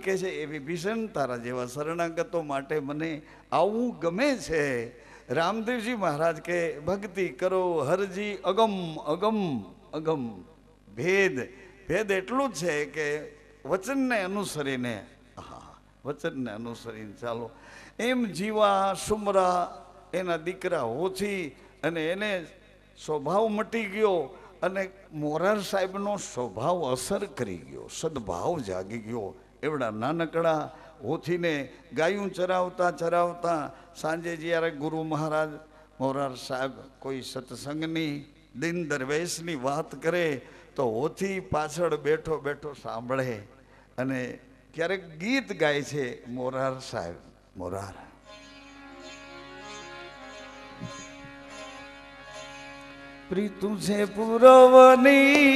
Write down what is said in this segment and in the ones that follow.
કે છે એ વિભીષણ તારા જેવા શરણાગતો માટે મને આવું ગમે છે। રામદેવજી મહારાજ કે ભક્તિ કરો હરજી અગમ અગમ અગમ ભેદ ભેદ એટલું જ છે કે વચનને અનુસરીને વચનને અનુસરીને ચાલો એમ જીવા સુમરા એના દીકરા હોથી અને એને સ્વભાવ મટી ગયો અને મોરાર સાહેબનો સ્વભાવ અસર કરી ગયો, સદભાવ જાગી ગયો। એવડા નાનકડા હોથીને ગાયું ચરાવતા ચરાવતા સાંજે જ્યારે ગુરુ મહારાજ મોરાર સાહેબ કોઈ સત્સંગની દિન દરવેશની વાત કરે તો હોથી પાછળ બેઠો બેઠો સાંભળે અને ક્યારેક ગીત ગાય છે મોરાર સાહેબ। મોરાર પ્રીતુ છે પુરવની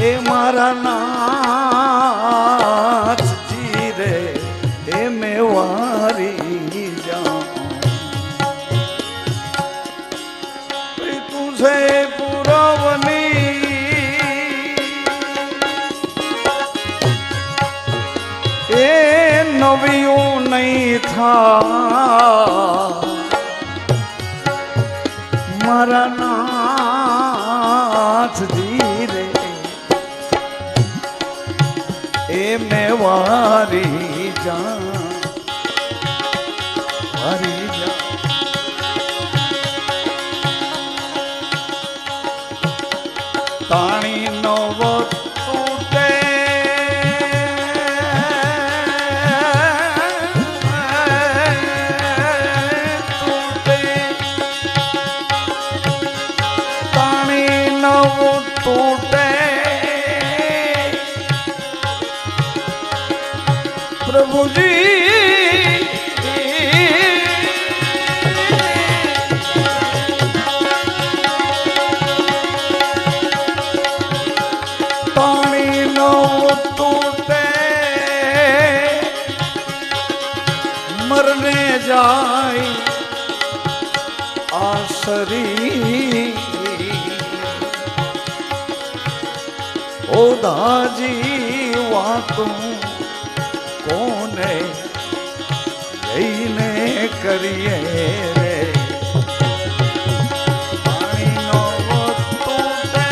એ મારા નાથજી રે એ મેવારી જાઉં તું છે પુરવની એ નવીયું નહીં થા મારા નાથજી રે એ મેવારી જા વારી જા તાણી નવ તૂટે તાણી નવ તૂટે પ્રભુજી પાણી નો તૂટે મરને જાય આ શરીર ઓ દાજી વાતું કોને જઈને કરીએ રે પાણીનો તૂટે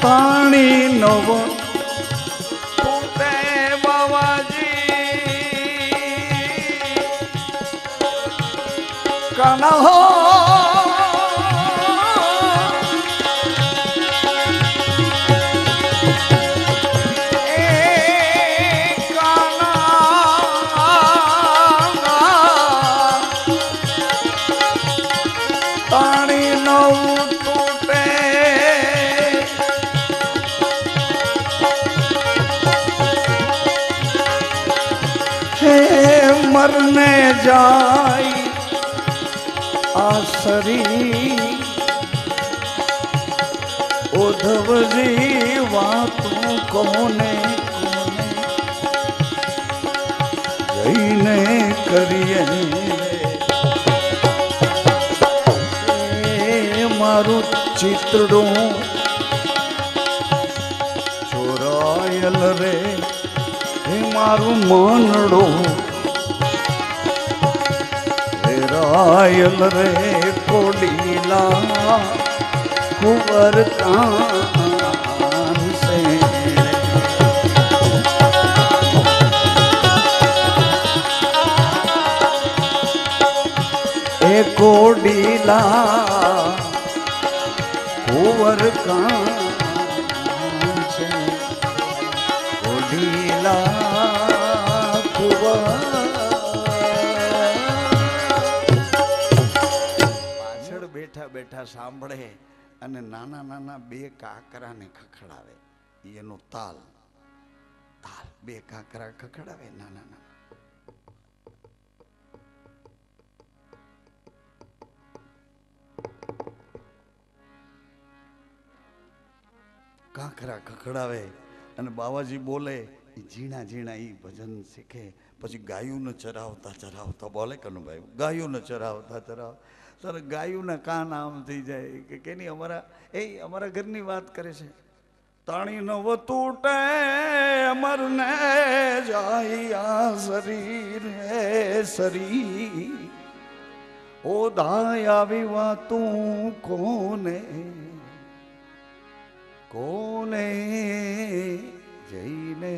પાણીનો તૂટે બાવાજી કાના મરને જાય આ શરીર ઉદ્ધવજી વાતું કોને કોને જઈને કરીએ મારું ચિત્રડું ચોરાયેલ રે મારું મનડું રાયલ રે કોડીલા કુંવર કાન સે એ કોડીલા કુંવર કાન સે કોડીલા કુંવર બેઠા બેઠા સાંભળે અને નાના નાના બે કાકરાને ખખડાવે એનો તાલ તાલ બે કાંકરા ખખડાવે નાના નાના. કાંકરા ખખડાવે અને બાવાજી બોલે, ઝીણા ઝીણા એ ભજન શીખે. પછી ગાયુંને ચરાવતા ચરાવતા બોલે કનુભાઈ, ગાયુંને ચરાવતા ચરાવતા સર ગાયુંના કાન આમ થઈ જાય કે કેની અમારા ઘરની વાત કરે છે. તાણી નવ તૂટે અમરને જાય શરીર શરી ઓ દાય આવી વાતું કોને કોને જઈને.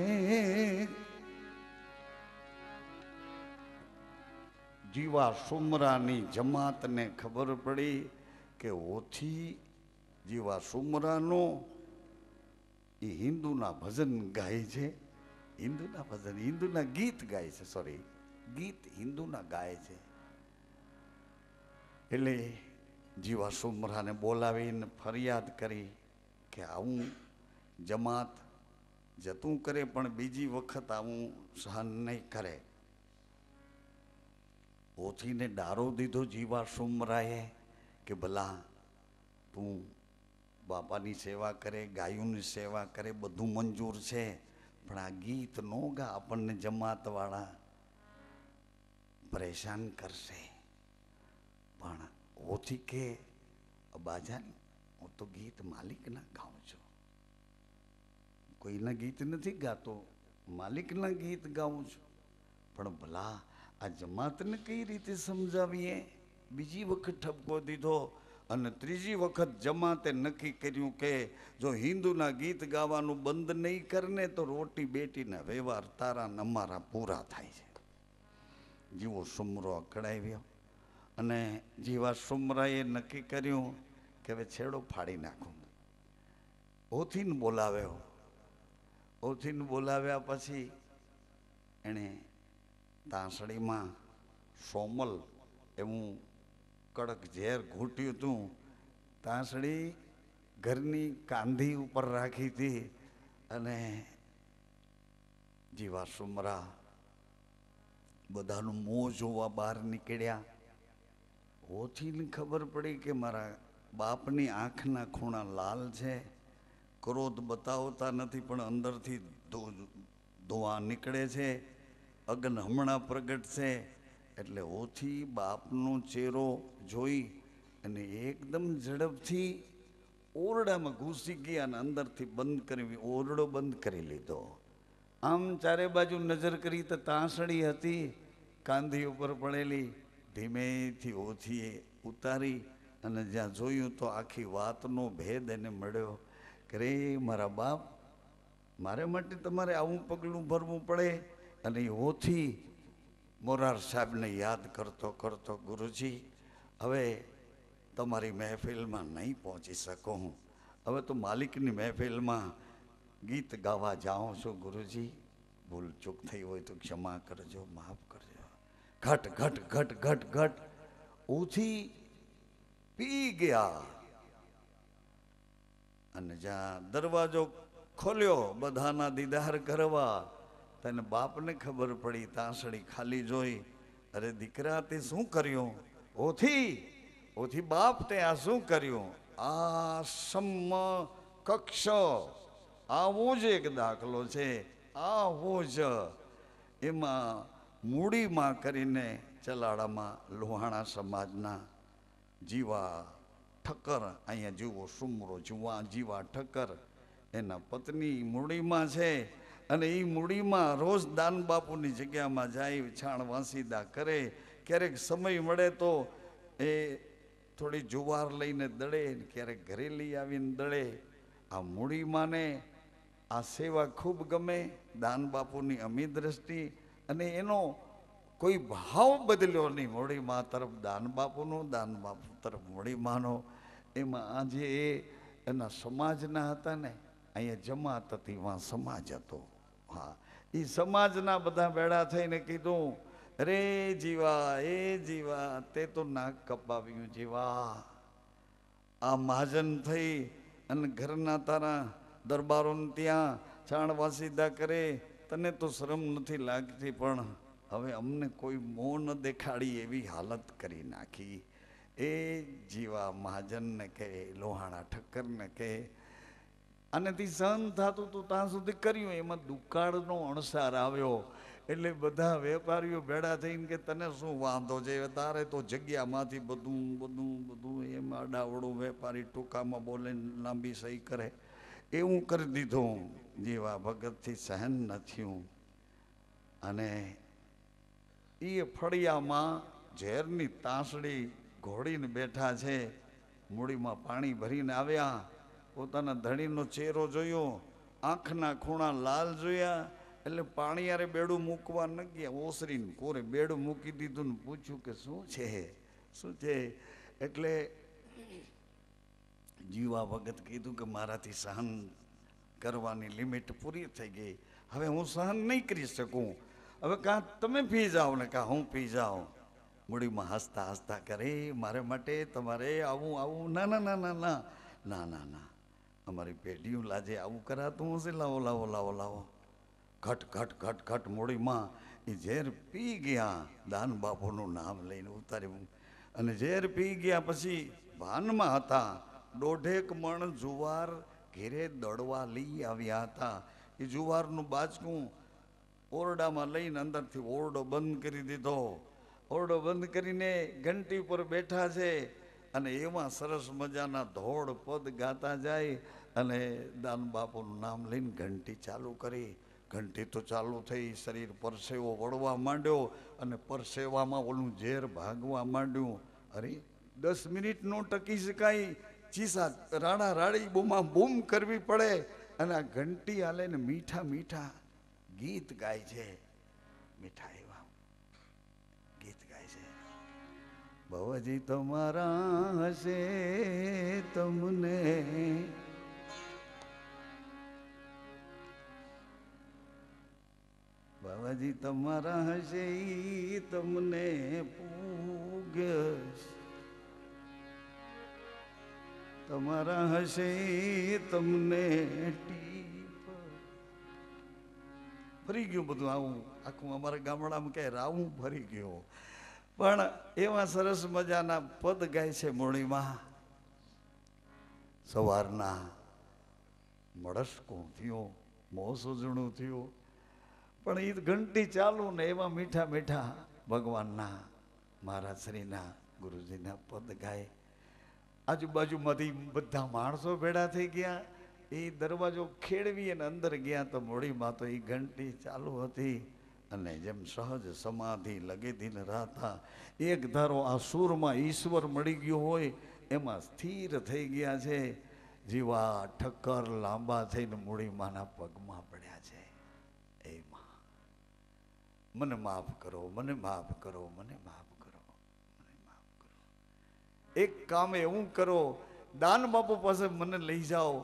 જીવા સુમરાની જમાતને ખબર પડી કે ઓથી જીવા સુમરાનો એ હિન્દુના ભજન ગાય છે, હિન્દુના ભજન, હિન્દુના ગીત ગાય છે, સોરી ગીત હિન્દુના ગાય છે. એટલે જીવા સુમરાને બોલાવીને ફરિયાદ કરી કે આવું જમાત જતું કરે પણ બીજી વખત આવું સહન નહીં કરે. ઓથીને ડારો દીધો જીવા સુમરાએ કે ભલા તું બાપાની સેવા કરે, ગાયુંની સેવા કરે, બધું મંજૂર છે, પણ આ ગીત નો ગા, આપણને જમાતવાળા પરેશાન કરશે. પણ ઓથી કે બાજાન હું તો ગીત માલિકના ગાઉં છું, કોઈના ગીત નથી ગાતો, માલિકના ગીત ગાઉં છું. પણ ભલા આ જમાતને કઈ રીતે સમજાવીએ? બીજી વખત ઠપકો દીધો અને ત્રીજી વખત જમાતે નક્કી કર્યું કે જો હિન્દુના ગીત ગાવાનું બંધ નહીં કરને તો રોટી બેટીના વ્યવહાર તારા ને અમારા પૂરા થાય છે. જીવો સુમરો અકળાવ્યો અને જીવા સુમરાએ નક્કી કર્યું કે હવે છેડો ફાડી નાખું. ઓથીને બોલાવ્યો. ઓથીને બોલાવ્યા પછી એણે તાંસળીમાં સોમલ એવું કડક ઝેર ઘૂંટ્યું હતું. તાંસળી ઘરની કાંધી ઉપર રાખી હતી અને જીવા સુમરા બધાનું મોં જોવા બહાર નીકળ્યા. ઓથીને ખબર પડી કે મારા બાપની આંખના ખૂણા લાલ છે, ક્રોધ બતાવતા નથી પણ અંદરથી ધોવા નીકળે છે, અગ્ન હમણાં પ્રગટ છે. એટલે ઓથી બાપનો ચહેરો જોઈ અને એકદમ ઝડપથી ઓરડામાં ઘૂસી ગયા અને અંદરથી બંધ કરી, ઓરડો બંધ કરી લીધો. આમ ચારે બાજુ નજર કરી તો તાંસળી હતી કાંધી ઉપર પડેલી. ધીમેથી ઓથીએ ઉતારી અને જ્યાં જોયું તો આખી વાતનો ભેદ એને મળ્યો કે રે મારા બાપ, મારે માટે તમારે આવું પગલું ભરવું પડે. અને એ ઓથી મોરાર સાહેબને યાદ કરતો કરતો, ગુરુજી હવે તમારી મહેફિલમાં નહીં પહોંચી શકું, હવે તો માલિકની મહેફિલમાં ગીત ગાવા જાઉં છું. ગુરુજી ભૂલ ચૂક થઈ હોય તો ક્ષમા કરજો, માફ કરજો. ઘટ ઘટ ઘટ ઘટ ઘટ ઓથી પી ગયા અને જ્યાં દરવાજો ખોલ્યો બધાના દીદાર કરવા, તને બાપને ખબર પડી. તાંસળી ખાલી જોઈ. અરે દીકરા તે શું કર્યું? ઓથી બાપ તે આ શું કર્યું? આ સમ કક્ષ આવો જ એક દાખલો છે. આવો જ એમાં મૂડીમાં કરીને ચલાડામાં લોહાણા સમાજના જીવા ઠક્કર, અહીંયા જીવો સુમરો જીવા ઠક્કર, એના પત્ની મૂડીમાં છે. અને એ મૂડીમાં રોજ દાન બાપુની જગ્યામાં જાય, છાણ વાંસીદા કરે. ક્યારેક સમય મળે તો એ થોડી જુવાર લઈને દળે, ક્યારેક ઘરે લઈ આવીને દળે. આ મૂડીમાંને આ સેવા ખૂબ ગમે, દાન બાપુની અમી દ્રષ્ટિ, અને એનો કોઈ ભાવ બદલ્યો નહીં. મૂડીમાં તરફ દાન બાપુનો, દાન બાપુ તરફ મૂડીમાંનો. એમાં આજે એ એના સમાજના હતા ને, અહીંયા જમાત હતી, વાં સમાજ હતો. હા, એ સમાજના બધા ભેળા થઈને કીધું, અરે જીવા, એ જીવા તે તો નાક કપાવ્યું. જીવા આ મહાજન થઈ અને ઘરના તારા દરબારોને ત્યાં છાણ વાસીદા કરે, તને તો શરમ નથી લાગતી, પણ હવે અમને કોઈ મોં ન દેખાડી એવી હાલત કરી નાખી. એ જીવા મહાજનને કહે, લોહાણા ઠક્કરને કહે, આનેથી સહન થતું તું ત્યાં સુધી કર્યું, એમાં દુકાળનો અણસાર આવ્યો એટલે બધા વેપારીઓ ભેળા થઈને કે તને શું વાંધો છે, તારે તો જગ્યામાંથી બધું બધું બધું એમ આડાવડું વેપારી ટૂંકામાં બોલે, લાંબી સહી કરે, એવું કરી દીધું. જીવા ભગતથી સહન ન થયું અને એ ફળિયામાં ઝેરની તાંસડી ઘોડીને બેઠા છે. મૂડીમાં પાણી ભરીને આવ્યા, પોતાના ધણીનો ચહેરો જોયો, આંખના ખૂણા લાલ જોયા એટલે પાણી યારે બેડું મૂકવા ન ગયા, ઓસરીને કોરે બેડું મૂકી દીધું ને પૂછ્યું કે શું છે, શું છે? એટલે જીવા ભગત કીધું કે મારાથી સહન કરવાની લિમિટ પૂરી થઈ ગઈ, હવે હું સહન નહીં કરી શકું, હવે કાં તમે પી જાઓ ને કાં હું પી જાઉં. મૂડીમાં હસતા હસતા કરે, મારે માટે તમારે આવું આવું, ના ના ના ના ના ના ના ના, અમારી પેઢીઓ લાજે આવું કરાતું હશે, લાવો લાવો લાવો લાવો. ઘટ ઘટ ઘટ ઘટ મૂડીમાં એ ઝેર પી ગયા, દાન બાપુનું નામ લઈને ઉતાર્યું અને ઝેર પી ગયા. પછી ભાનમાં હતા, 1.5 મણ જુવાર ઘેરે દળવા લઈ આવ્યા હતા. એ જુવારનું બાચકું ઓરડામાં લઈને અંદરથી ઓરડો બંધ કરી દીધો. ઓરડો બંધ કરીને ઘંટી પર બેઠા છે અને એમાં સરસ મજાના ધોળ પદ ગાતા જાય અને દાન બાપુનું નામ લઈને ઘંટી ચાલુ કરી. ઘંટી તો ચાલુ થઈ, શરીર પરસેવો વળવા માંડ્યો અને પરસેવામાં ઓલું ઝેર ભાગવા માંડ્યું. અરે 10 મિનિટ નો ટકી શકાય, ચીસા રાડા રાડી બૂમા બૂમ કરવી પડે અને આ ઘંટી હાલે ને મીઠા મીઠા ગીત ગાય છે, મીઠા એવા ગીત ગાય છે. ભવજી તમારા હશે તમને, બાબાજી તમારા હશે ઈ તમને પૂગ્ય, તમારા હશે ઈ તમને ટીપ. ફરી ગયું બધું, આવું આખું અમારા ગામડામાં કહે રાવું ફરી ગયો. પણ એવા સરસ મજાના પદ ગાય છે મૂળીમાં. સવારના મળસ્કું થયું, મોં સુજણું થયું, પણ એ ઘંટી ચાલુ ને એવા મીઠા મીઠા ભગવાનના મહારાજ શ્રીના ગુરુજીના પદ ગાય. આજુબાજુમાંથી બધા માણસો ભેળા થઈ ગયા. એ દરવાજો ખેડવી અને અંદર ગયા તો મૂડીમાં તો એ ઘંટી ચાલુ હતી અને જેમ સહજ સમાધિ લગેદીન રાતા એક ધારો આ સૂરમાં ઈશ્વર મળી ગયો હોય એમાં સ્થિર થઈ ગયા છે. જીવા ઠક્કર લાંબા થઈને મૂડીમાંના પગમાં પડ્યા છે. એમાં મને માફ કરો, મને માફ કરો, મને માફ કરો, મને માફ કરો. એક કામ એવું કરો, દાન બાપુ પાસે મને લઈ જાઓ.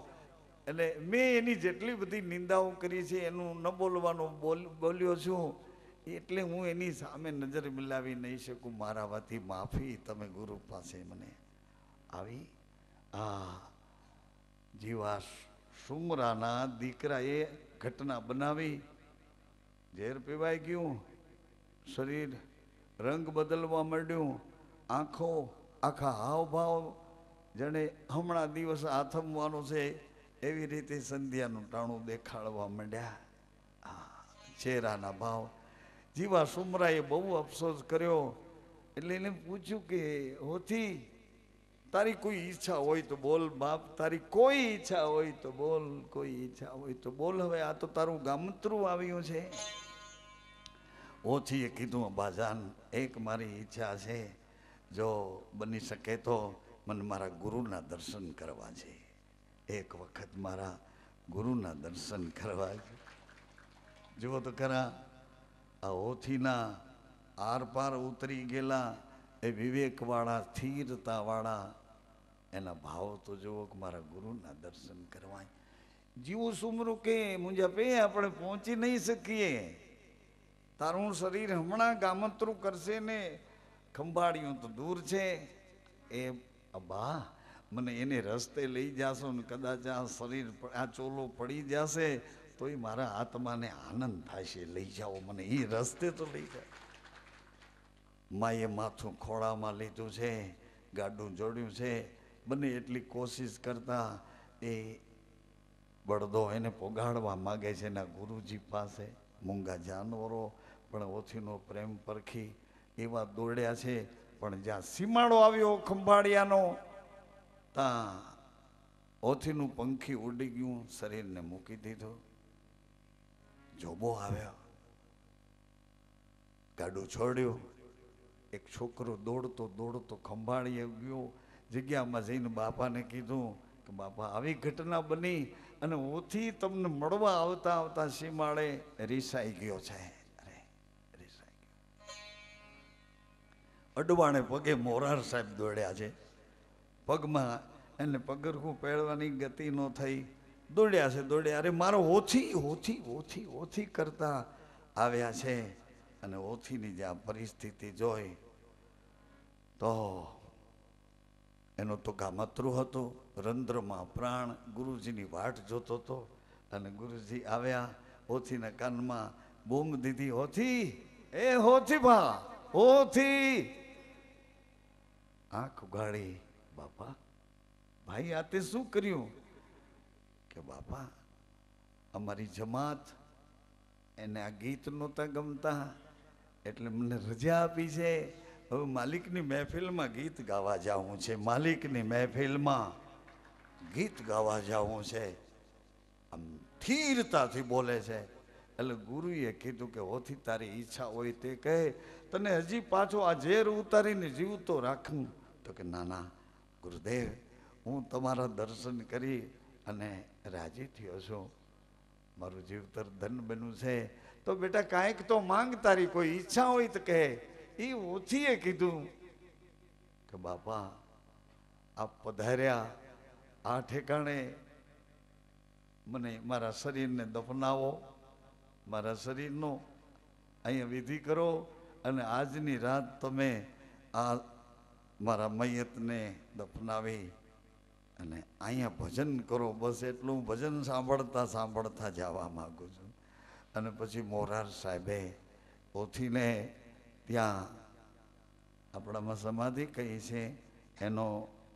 એટલે મેં એની જેટલી બધી નિંદાઓ કરી છે એનું ન બોલવાનું બોલ્યો છું, એટલે હું એની સામે નજર મિલાવી નહીં શકું. મારા વતી માફી તમે ગુરુ પાસે મને આવી. આ જીવા સુમરાના દીકરાએ ઘટના બનાવી. ઝેર પીવાઈ ગયું, શરીર રંગ બદલવા માંડ્યું, આંખો આખા હાવભાવ જાણે હમણાં દિવસ આથમવાનો છે એવી રીતે સંધ્યાનું ટાણું દેખાડવા માંડ્યા. ચહેરાના ભાવ. જીવા સુમરાએ બહુ અફસોસ કર્યો. એટલે એને પૂછ્યું કે હોથી તારી કોઈ ઈચ્છા હોય તો બોલ બાપ, તારી કોઈ ઈચ્છા હોય તો બોલ, કોઈ ઈચ્છા હોય તો બોલ. હવે આ તો તારું ગામતરું આવ્યું છે. ઓછીએ કીધું અબાજાન, એક મારી ઈચ્છા છે, જો બની શકે તો મને મારા ગુરુના દર્શન કરવા છે. એક વખત મારા ગુરુના દર્શન કરવા છે. જુઓ તો ખરા, આ ઓથીના આર પાર ઉતરી ગયેલા એ વિવેકવાળા સ્થિરતાવાળા એના ભાવ તો જુઓ કે મારા ગુરુના દર્શન કરવા. જીવું સુમરું કે મુંજા પે આપણે પહોંચી નહીં શકીએ, તારું શરીર હમણાં ગામતરું કરશે ને ખંભાળિયું તો દૂર છે. એ અબા મને એને રસ્તે લઈ જાશો ને કદાચ આ શરીર આ ચોલો પડી જશે તોય મારા આત્માને આનંદ થશે, લઈ જાઓ મને એ રસ્તે તો લઈ જાઓ. માએ માથું ખોળામાં લીધું છે, ગાડું જોડ્યું છે, બને એટલી કોશિશ કરતા એ બળદો એને પોગાડવા માગે છે એના ગુરુજી પાસે. મૂંગા જાનવરો પણ ઓથીનો પ્રેમ પરખી એવા દોડ્યા છે, પણ જ્યાં સીમાડો આવ્યો ખંભાળિયાનો ત્યાં ઓથીનું પંખી ઉડી ગયું, શરીરને મૂકી દીધું. જોબો આવ્યો, ગાડું છોડ્યું. એક છોકરો દોડતો દોડતો ખંભાળીએ ગયો, જગ્યામાં જઈને બાપાને કીધું કે બાપા આવી ઘટના બની અને ઓથી તમને મળવા આવતા આવતા સીમાડે રીસાઈ ગયો છે. અરે રીસાઈ ગયો. અડવાણે પગે મોરાર સાહેબ દોડ્યા છે, પગમાં એને પગરખું પહેરવાની ગતિ ન થઈ, દોડ્યા છે દોડ્યા. અરે મારો ઓછી ઓછી ઓછી ઓછી કરતા આવ્યા છે. અને ઓથીની જે આ પરિસ્થિતિ જોઈ તો એનો તો ગામત્રુ હતો, રંધ્રમાં પ્રાણ ગુરુજીની વાટ જોતો હતો. અને ગુરુજી આવ્યા, ઓથીના કાનમાં બૂમ દીધી, હોથી એ હોથી ભા હોથી. આંખ ઉગાડી, બાપા ભાઈ આ તે શું કર્યું? કે બાપા અમારી જમાત એને આ ગીત નહોતા ગમતા એટલે મને રજા આપી છે. હવે માલિકની મહેફિલમાં ગીત ગાવા જાવું છે, માલિકની મહેફિલમાં ગીત ગાવા જાવું છે. આમ સ્થિરતાથી બોલે છે. એટલે ગુરુએ કીધું કે હોથી તારી ઈચ્છા હોય તે કહે, તને હજી પાછો આ ઝેર ઉતારીને જીવતો રાખું? તો કે ના ના ગુરુદેવ, હું તમારા દર્શન કરી અને રાજી થયો છું, મારું જીવતર ધન બન્યું છે. તો બેટા કાંઈક તો માંગ, તારી કોઈ ઈચ્છા હોય તો કહે. એ ઓથીએ કીધું કે બાપા આપ પધાર્યા આ ઠેકાણે, મને મારા શરીરને દફનાવો, મારા શરીરનો અહીંયા વિધિ કરો અને આજની રાત તમે આ મારા મૈયતને દફનાવી અને અહીંયા ભજન કરો. બસ એટલું ભજન સાંભળતા સાંભળતા જવા માંગુ છું. અને પછી મોરાર સાહેબે ઓથીને ત્યાં આપણામાં સમાધિ કહી છે, એનો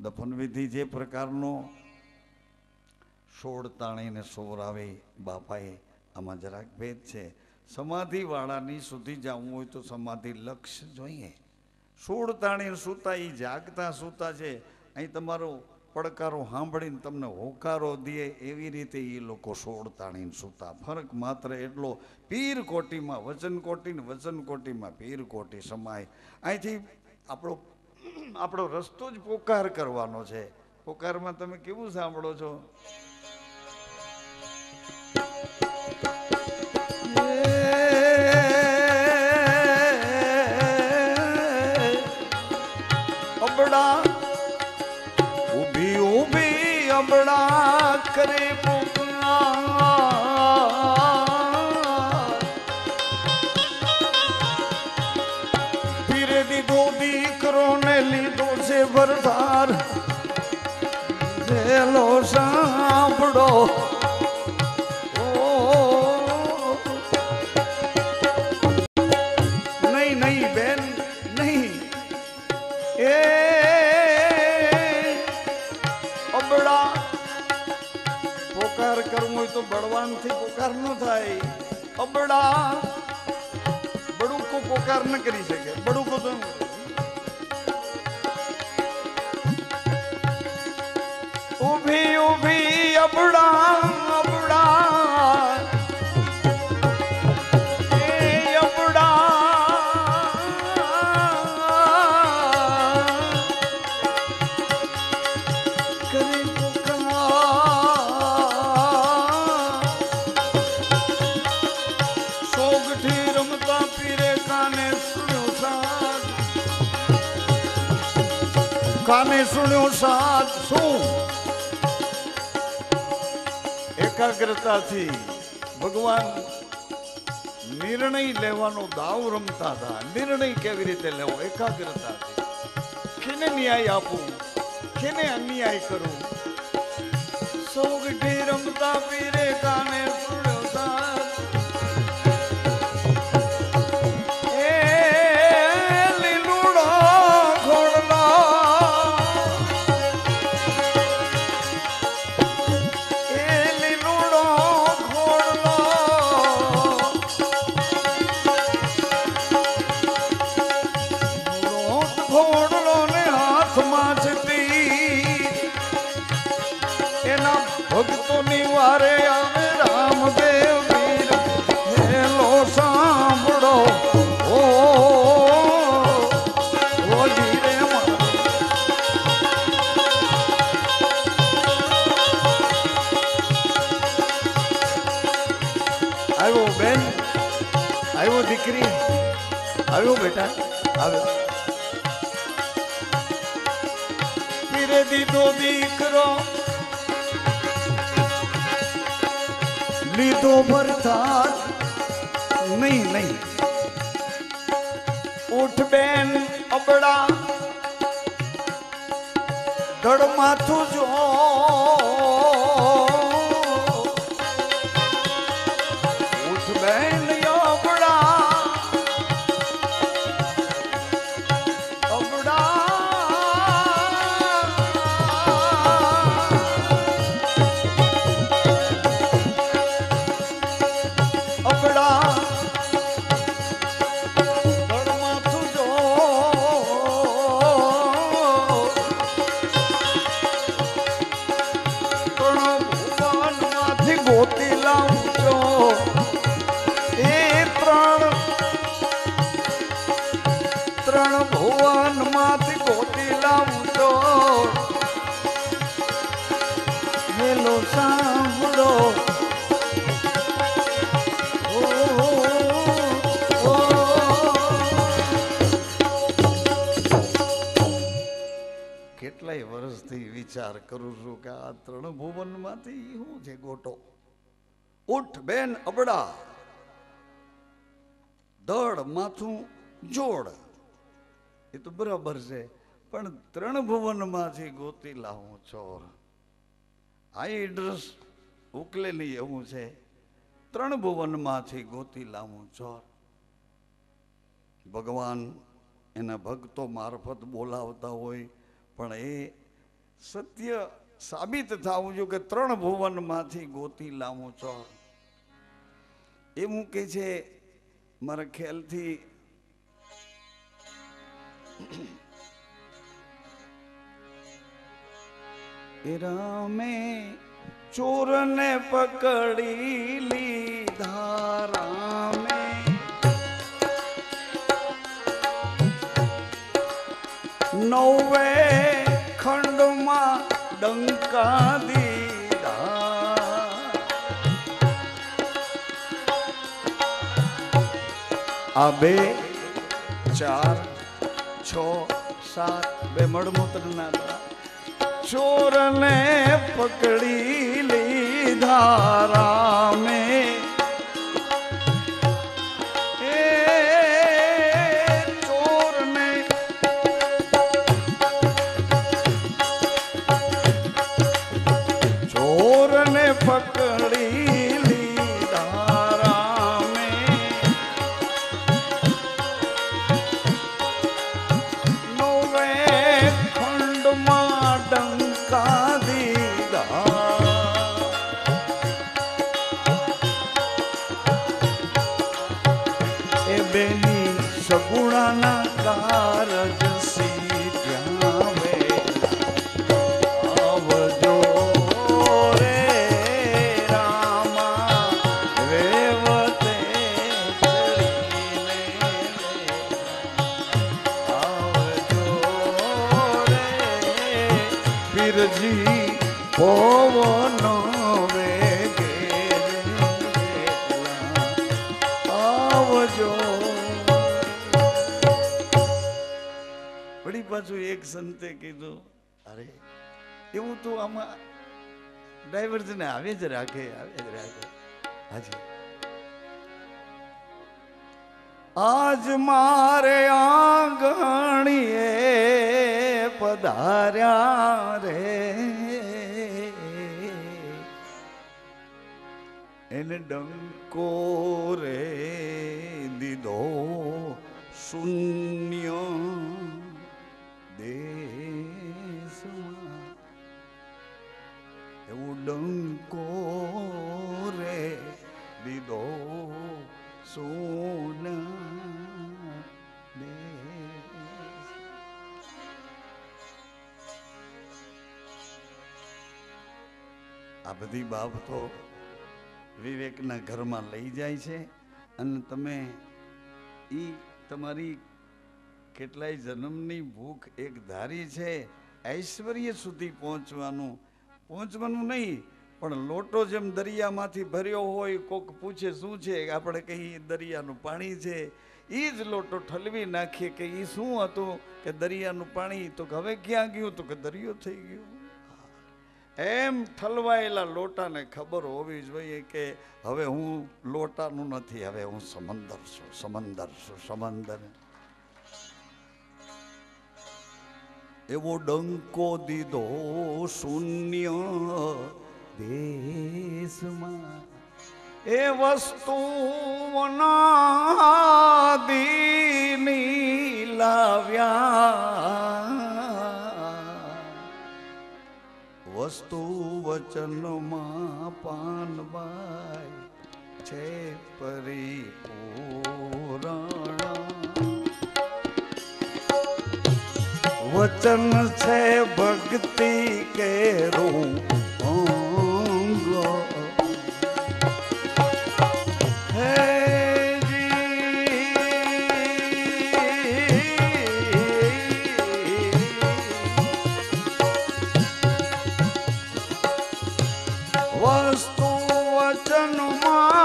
દફનવિધિ જે પ્રકારનો 16 તાણીને સોવરાવી બાપાએ, આમાં જરાક ભેદ છે. સમાધિવાળાની સુધી જવું હોય તો સમાધિ લક્ષ્ય જોઈએ. 16 તાણી સૂતા એ જાગતા સૂતા છે. અહીં તમારો પડકારો સાંભળીને તમને હોકારો દે એવી રીતે એ લોકો 16 તાણીને સૂતા. ફરક માત્ર એટલો, પીર કોટીમાં વચનકોટી ને વચનકોટીમાં પીર કોટી સમાય. અહીંથી આપણો રસ્તો જ પોકાર કરવાનો છે. પોકારમાં તમે કેવું સાંભળો છો? અબડા ઊભી ઊભી અબડા કરે પીરે દીધો દીકરો ને લીધો છે વરદાર, જેલો સાંભળો નહીં નહીં બેન નહીં. એ અબડા પોકાર કરવું હોય તો બળવાનથી પોકાર ન થાય. અબડા બડુકો પોકાર ન કરી શકે. બડુકો તો ઊભી ઊભી અબડા અબડા એ અબડા કરે સોગઠી રમતા પીરે કાને સુણ્યો સાથ, કાને સુણ્યો સાથ. શું એકાગ્રતાથી ભગવાન નિર્ણય લેવાનો દાવ રમતા હતા. નિર્ણય કેવી રીતે લેવો? એકાગ્રતાથી. કેને ન્યાય આપવું, કેને અન્યાય કરવું? સોગઠી રમતા પીરે કાને સુણ્યો આવ્યો દીકરી, આવ્યો બેટા, આવ્યો. પીરે દીધો દીકરો, લીધો ભરતાર. નહીં નહીં, ઉઠ બેન અબડા, ધડ માથું જો, ઉઠ બેન અબડા, અબડા, અબડા, ગોતી લાવું છો એ ત્રણ ભુવન માંથી ગોતી લાવું છો. હેલો સાંભળો, કેટલાય વર્ષથી વિચાર કરું છું કે આ ત્રણ ભુવન માંથી શું છે ગોટો. ઉઠ બેન અબડા, દળ માથું જોડ, એ તો બરાબર છે, પણ ત્રણ ભુવન માંથી ગોતી લાવું ચોર. આ એડ્રેસ ઉકલે નહીં એવું છે, ત્રણ ભુવન માંથી ગોતી લાવું ચોર. ભગવાન એના ભક્તો મારફત બોલાવતા હોય, પણ એ સત્ય સાબિત થવું જોઈએ કે ત્રણ ભુવન માંથી ગોતી લાવું ચોર. એવું કે છે મારા ખ્યાલથી રામે ચોરને પકડી લીધા, રામે નવે ખંડમાં ડંકા દીધા. આ 2 4 6 7 બે મળમૂત્ર ના ચોરને પકડી લીધા, રામે ચોરને પકડી લીધા, રામે નવે ખંડમાં ડંકા દીધા. એ બેની સગુણાના કારજ સીધ્યા આવજો રે રામા, રેવતે ચડીને આવજો રે પીરજી પવનો વેગે આવજો. વળી પાછું એક સંતે કીધું, અરે એવું તો આમાં ડ્રાઈવર છે ને આવે જ રાખે, આવે જ રાખે. હાજી, આજ મારે આંગણીએ પધાર્યા રે, એને ડંકો રે દીધો શૂન્ય દેશમાં. એવું ડંકો રે દીધો સોના દેશ. આ બધી બાબતો વિવેકના ઘરમાં લઈ જાય છે, અને તમે ઈ તમારી કેટલાય જન્મની ભૂખ એક ધારી છે ઐશ્વર્ય સુધી પહોંચવાનું નહીં, પણ લોટો જેમ દરિયામાંથી ભર્યો હોય, કોક પૂછે શું છે, આપણે કહીએ દરિયાનું પાણી છે. એ જ લોટો ઠલવી નાખીએ કે એ શું હતું, કે દરિયાનું પાણી. તો હવે ક્યાં ગયું, તો કે દરિયો થઈ ગયો. એમ ઠલવાયેલા લોટાને ખબર હોવી જોઈએ કે હવે હું લોટાનું નથી, હવે હું સમંદર છું, સમંદર છું, સમંદર. એવો ડંકો દીધો શૂન્ય દેશમાં, એ વસ્તુઓના દીની લાવ્યા, વસ્તુ વચનમાં પાનબાઈ છે પરિપૂર્ણ. વચન છે ભક્તિ કેરું અંગ, હે વસ્તુ વચનમાં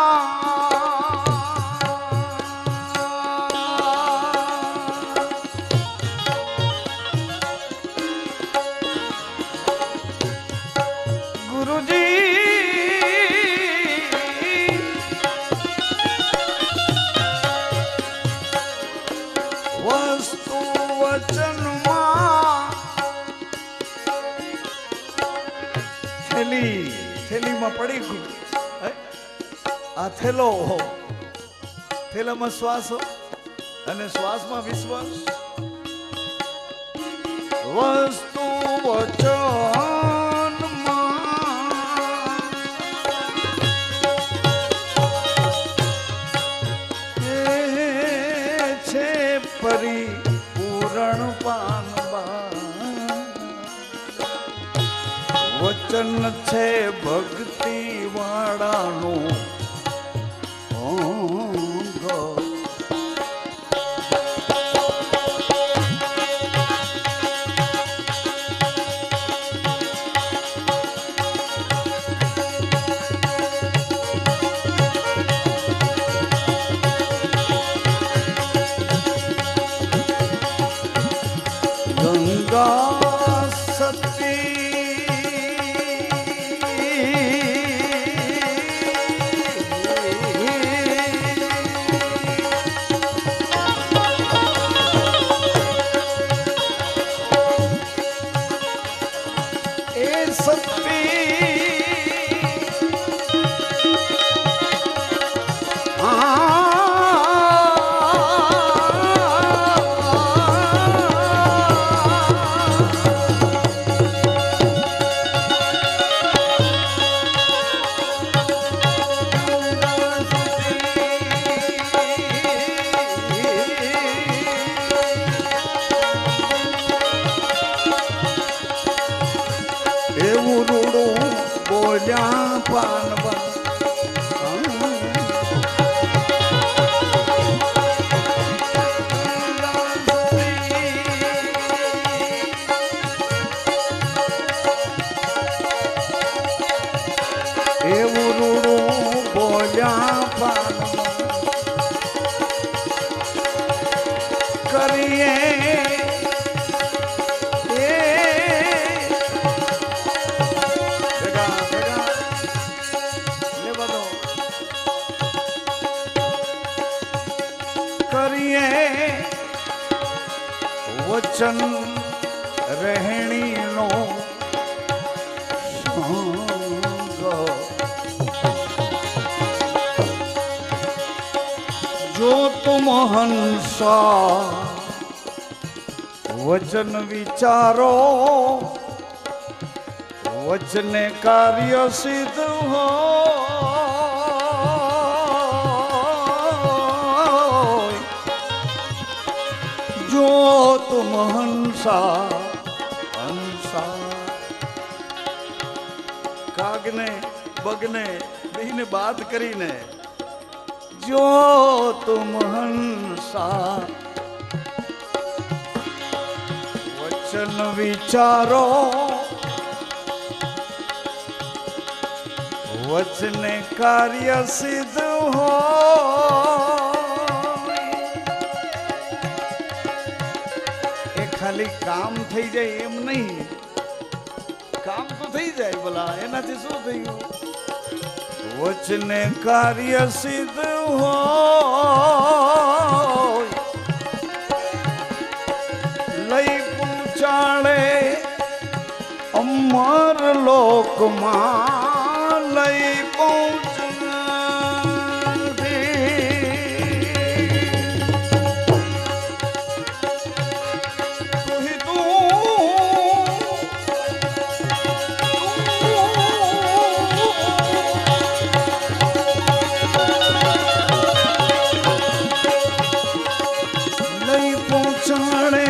થેલીમાં પડી ગયું. આ થેલો, થેલામાં શ્વાસ અને શ્વાસમાં વિશ્વાસ. વસ્તુ વચનમાં છે પરિપૂર્ણ પાનબા. વચન છે ભક્તિ વાળાનું અંગ. ગંગા સતી એવું રૂડું બોલ્યા પાનબા. એવું રૂડું બોલ્યા પાનબા. કરીએ વચન રહેણીનો સંગ. જો તુમ હંસા વચન વિચારો, વચને કાર્ય સિદ્ધ હો. જો તુમ હંસા, હંસા કાગને બગને બેને બાદ કરીને, જો તુમ હંસા વચન વિચારો, વચને કાર્ય સિદ્ધ હો એ ખાલી કામ થઈ જાય એમ નહીં, કામ તો થઈ જાય ભલા, એનાથી શું થયું? વચને કાર્ય સિદ્ધ હો લઈ પહોંચાડે અમર લોકમાં લઈ પહોંચાડે લઈ પહોંચાડે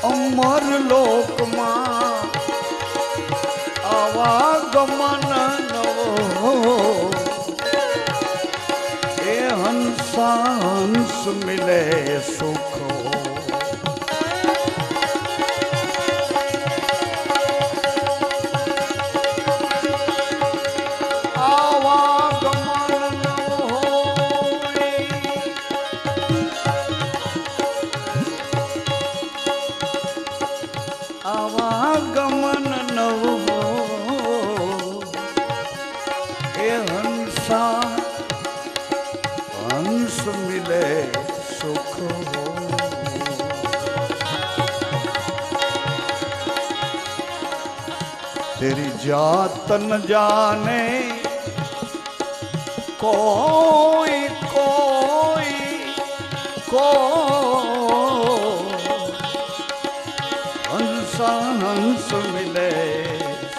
અમર લોકમાં આવાગમન નવો એ હંસા હંસ મિલે સુખ આવાગમન નવો એ હંસા હંસ મિલે સુખ તેરી જાત ન જાને કોઈ કોઈ हंस मिले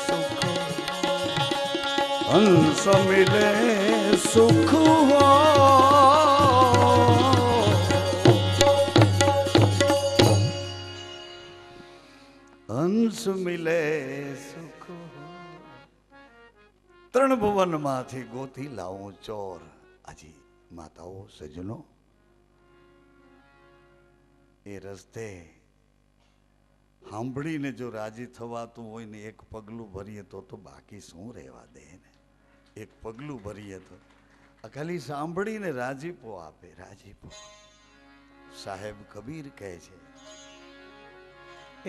सुख हंस मिले सुख हो हंस मिले सुख ત્રણ ભુવન માંથી ગોતી લાવું ચોર. આજી માતાઓ સજનો એ રસ્તે સાંભળીને જો રાજી થવાતું હોય ને એક પગલું ભરીએ તો બાકી શું રહેવા દે ને. એક પગલું ભરીએ તો ખાલી સાંભળીને રાજીપો આપે. રાજીપો સાહેબ કબીર કહે છે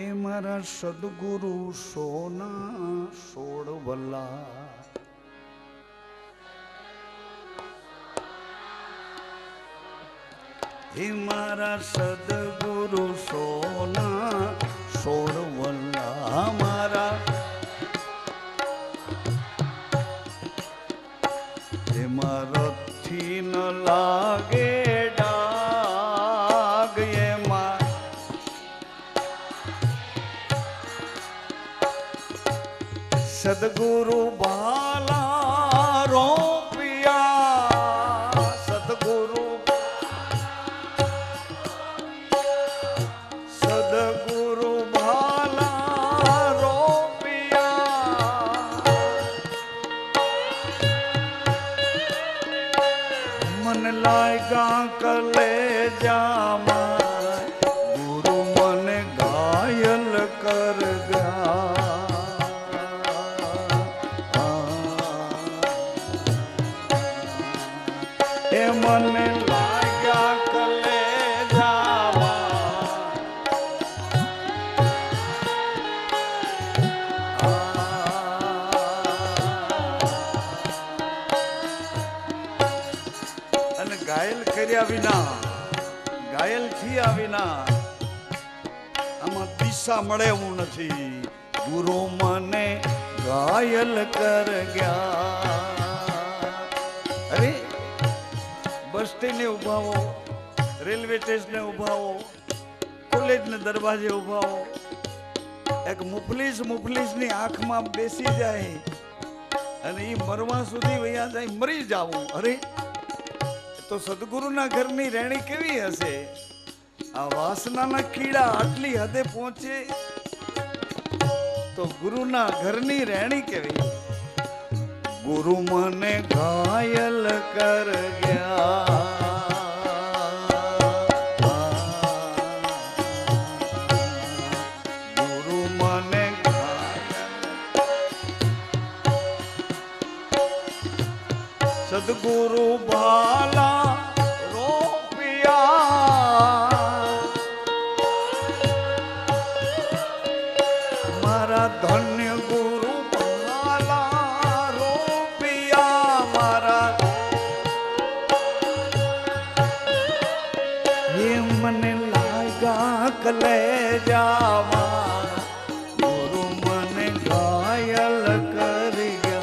એ મારા સદગુરુ સોના સોડવલા હે મારા સદગુરુ સોના સોડવલા મારા એમાં રથથી ન લાગે ડાગ એમાં સદગુરુ બાલા રોપિયા સદગુરુ સદગુરુ બાલા રોપિયા મન લાગ્યા કલેજામાં ગુરુ મને ઘાયલ કર ગયા એ મને લાગ્યા કલેજામાં અને ઘાયલ કર્યા વિના ઘાયલ થયા વિના આમાં દિશા મળે એવું નથી. ગુરુ મને ઘાયલ કર ગયા. અરે બસ સ્ટેન્ડે ઉભા હો, રેલવે સ્ટેશને ઉભા હો, કોલેજને દરવાજે ઉભા હો, એક મુફલીસની આંખમાં બેસી જાય અને એ મરવા સુધી વયા જાય, મરી જાવું. અરે તો સદગુરુના ઘરની રહેણી કેવી હશે? આ વાસનાના કીડા આટલી હદે પહોંચે તો ગુરુના ઘરની રહેણી કેવી? ગુરુ મને ઘાયલ કર ગયા. ગુરુ મને ઘાયલ गुरु भाला रोपिया मारा धन्य गुरु भाला रोपिया मारा ये मन लागा कले जावा गुरु मन घायल कर गया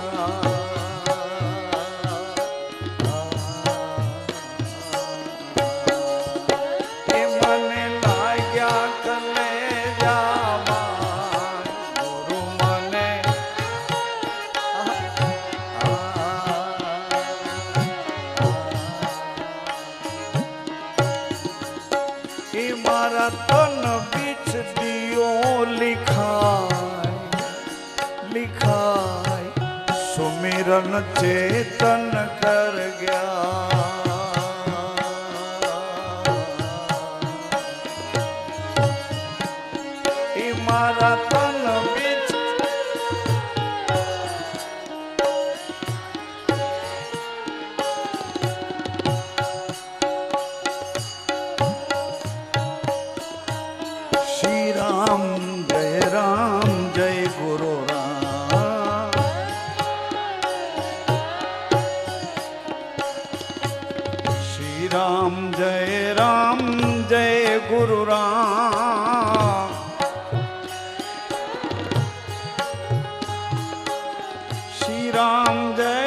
ये मन लागा कले जावा गुरु मन मारा तन बीच दियो लिखाय लिखाय सुमिरन चेतन कर गया मारा तन बीच राम जय गुरु राम श्री राम जय गुरु राम श्री राम जय